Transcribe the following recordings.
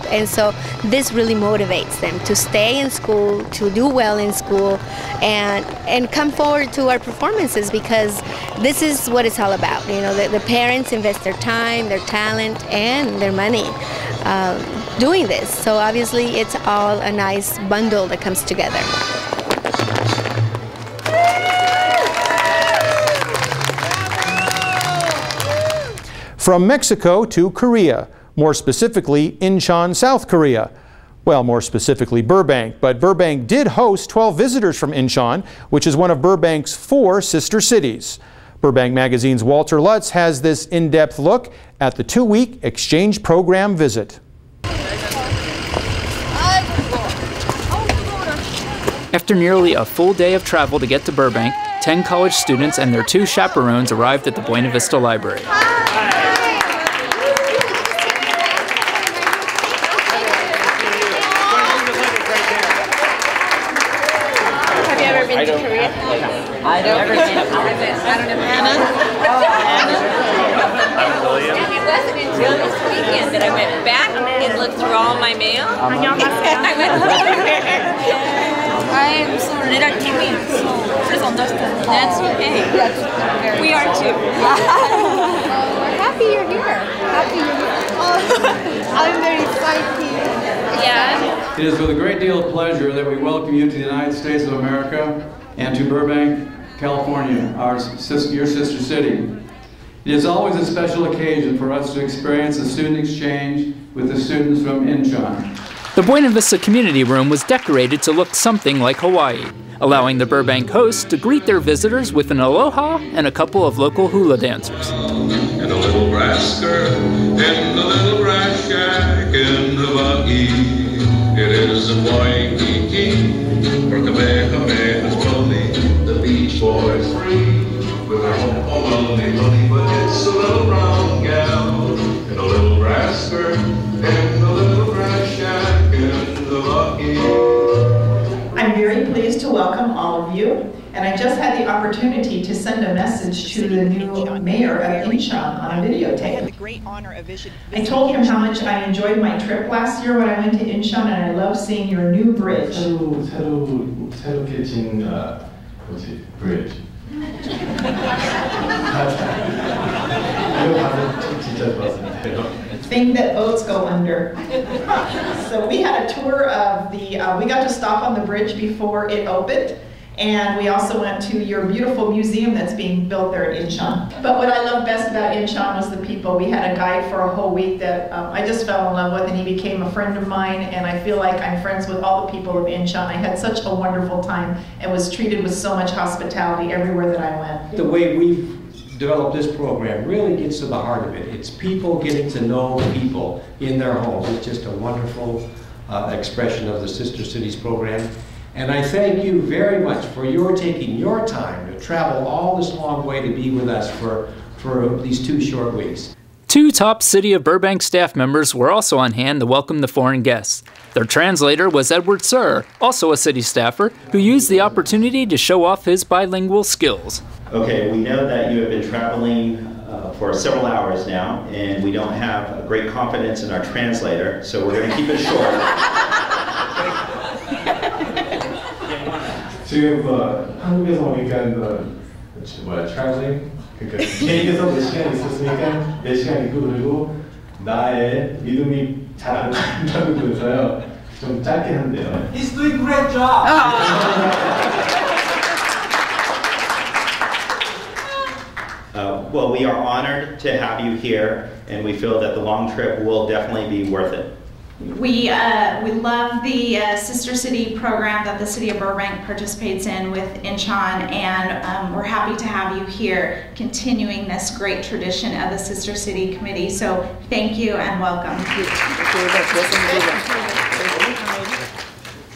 And so this really motivates them to stay in school, to do well in school, and come forward to our performances, because this is what it's all about. You know, the parents invest their time, their talent, and their money doing this. So obviously it's all a nice bundle that comes together. From Mexico to Korea, more specifically Incheon, South Korea. Well, more specifically Burbank, but Burbank did host 12 visitors from Incheon, which is one of Burbank's 4 sister cities. Burbank Magazine's Walter Lutz has this in-depth look at the 2-week exchange program visit. After nearly a full day of travel to get to Burbank, 10 college students and their 2 chaperones arrived at the Buena Vista Library. I don't know. Hannah? I'm William. It wasn't until this weekend that I went back and looked through all my mail. I am so little timid, so please understand. That's okay. We are too. We're happy you're here. Happy you're here. I'm very excited. Yeah. It is with a great deal of pleasure that we welcome you to the United States of America and to Burbank, California, your sister city. It is always a special occasion for us to experience a student exchange with the students from Incheon. The Buena Vista Community Room was decorated to look something like Hawaii, allowing the Burbank hosts to greet their visitors with an aloha and a couple of local hula dancers. And a little brass skirt, and a little brass shack in the buggy. It is a Waikiki, or Kamehameha's pony. The Beach Boys free, with their home only money. But it's a little brown gal, and a little brass skirt, and a little brass shack in the buggy. I'm very pleased to welcome all of you, and I just had the opportunity to send a message to the new mayor of Incheon on a videotape. I told him how much I enjoyed my trip last year when I went to Incheon, and I love seeing your new bridge. 새롭게 진 bridge. Thing that boats go under. So we had a tour of the, we got to stop on the bridge before it opened, and we also went to your beautiful museum that's being built there at Incheon. But what I love best about Incheon was the people. We had a guide for a whole week that I just fell in love with, and he became a friend of mine, and I feel like I'm friends with all the people of Incheon. I had such a wonderful time and was treated with so much hospitality everywhere that I went. The way we've developed this program really gets to the heart of it. It's people getting to know people in their homes. It's just a wonderful expression of the Sister Cities program. And I thank you very much for your taking your time to travel all this long way to be with us for these 2 short weeks. 2 top City of Burbank staff members were also on hand to welcome the foreign guests. Their translator was Edward Sir, also a city staffer, who used the opportunity to show off his bilingual skills. Okay, we know that you have been traveling for several hours now, and we don't have great confidence in our translator, so we're going to keep it short. 지금 한국에서 오니까 traveling 그러니까 비행기에서 몇 시간 있었으니까 몇 시간 있고 그리고 나의 이름이 잘 안 나온다고 그래서요 좀 짧게 한대요. He's doing great job. Well, we are honored to have you here, and we feel that the long trip will definitely be worth it. We love the Sister City program that the City of Burbank participates in with Incheon, and we're happy to have you here continuing this great tradition of the Sister City Committee. So thank you and welcome.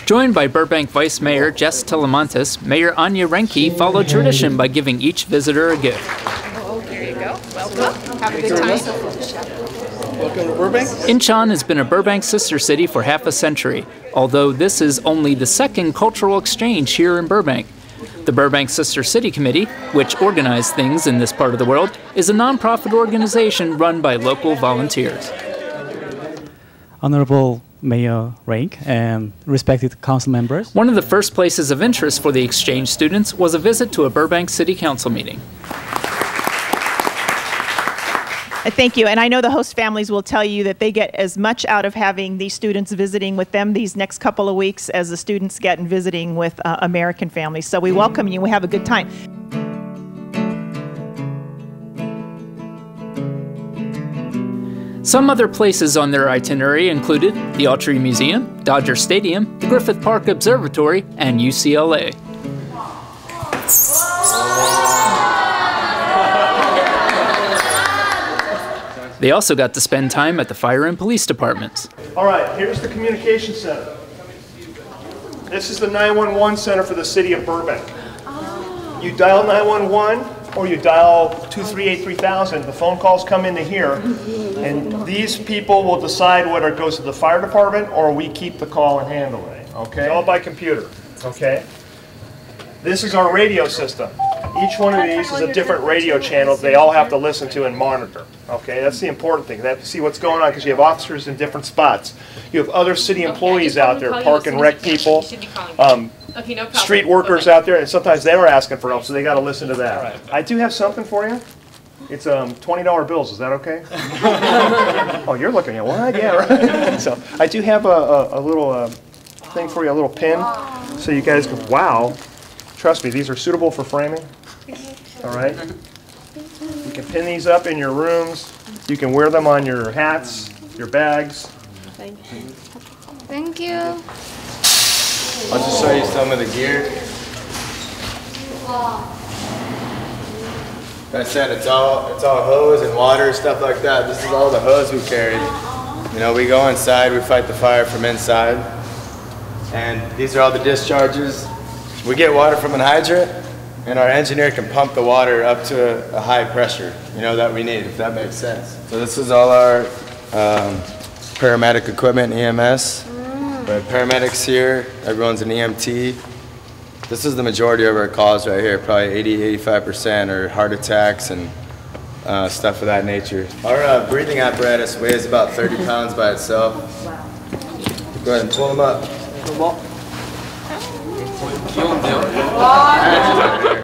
Joined by Burbank Vice Mayor Jess Telemontis, Mayor Anya Renke followed tradition by giving each visitor a gift. Oh, there you go. Welcome. Have a good time. Welcome to Burbank. Incheon has been a Burbank sister city for half a century, although this is only the 2nd cultural exchange here in Burbank. The Burbank Sister City Committee, which organizes things in this part of the world, is a nonprofit organization run by local volunteers. Honorable Mayor Rank and respected council members. One of the first places of interest for the exchange students was a visit to a Burbank City Council meeting. Thank you. And I know the host families will tell you that they get as much out of having these students visiting with them these next couple of weeks as the students get in visiting with American families. So we welcome you. We have a good time. Some other places on their itinerary included the Autry Museum, Dodger Stadium, the Griffith Park Observatory, and UCLA. They also got to spend time at the fire and police departments. All right, here's the communication center. This is the 911 center for the city of Burbank. You dial 911 or you dial 238-3000. The phone calls come into here, and these people will decide whether it goes to the fire department or we keep the call and handle it. Okay? All by computer. Okay? This is our radio system. Each one of these is a different radio channel they all have to listen to and monitor. Okay, that's the important thing. They have to see what's going on because you have officers in different spots. You have other city employees out there, park and rec people, street workers out there, and sometimes they're asking for help, so they got to listen to that. I do have something for you. It's $20 bills. Is that okay? Oh, you're looking at what? Yeah, right. So I do have a little thing for you, a little pin, so you guys can. Wow. Trust me, these are suitable for framing. All right? You can pin these up in your rooms. You can wear them on your hats, your bags. Thank you. Thank you. I'll just show you some of the gear. Like I said, it's all hose and water, stuff like that. This is all the hose we carried. You know, we go inside, we fight the fire from inside. And these are all the discharges. We get water from an hydrant, and our engineer can pump the water up to a high pressure, you know, that we need, if that makes sense. So this is all our paramedic equipment, EMS. We have paramedics here, everyone's an EMT. This is the majority of our calls right here, probably 80–85% are heart attacks and stuff of that nature. Our breathing apparatus weighs about 30 pounds by itself. Go ahead and pull them up.